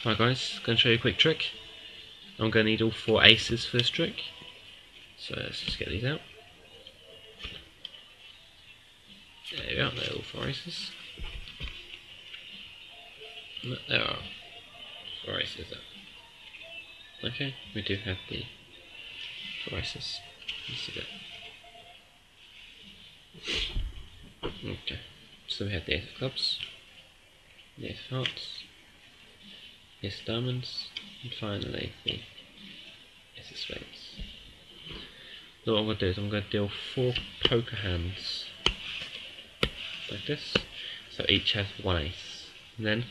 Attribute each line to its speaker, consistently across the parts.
Speaker 1: Right guys, going to show you a quick trick. I'm going to need all 4 aces for this trick. So let's just get these out. There we are, they're all 4 aces. No, there are 4 aces there. Okay, we do have the 4 aces. Let's see that. Okay, so we have the ace of clubs, the ace of hearts, the ace of diamonds, and finally the ace of spades. So what I'm going to do is I'm going to deal 4 poker hands like this, so each has 1 ace. And then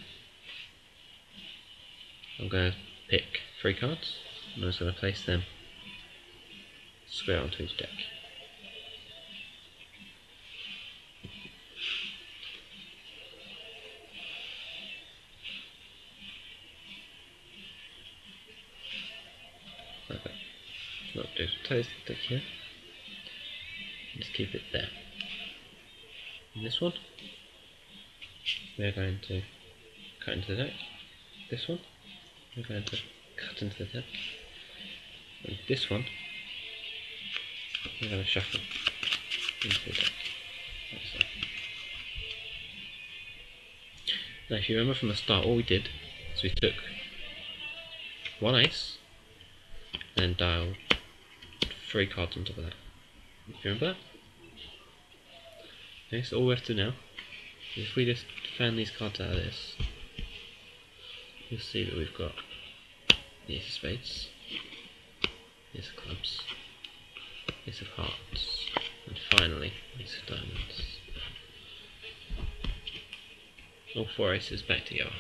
Speaker 1: I'm going to pick 3 cards and I'm just going to place them square onto each deck. Like that. Not just close the deck here. Just keep it there. And this one, we're going to cut into the deck. This one, we're going to cut into the deck. And this one, we're going to shuffle into the deck. Like so. Now if you remember from the start, all we did is we took 1 ace and dialed 3 cards on top of that. If you remember that? Okay, so all we have to do now is if we just fan these cards out of this, you'll see that we've got the ace of spades, the ace of clubs, ace of hearts, and finally ace of diamonds. All 4 aces back together.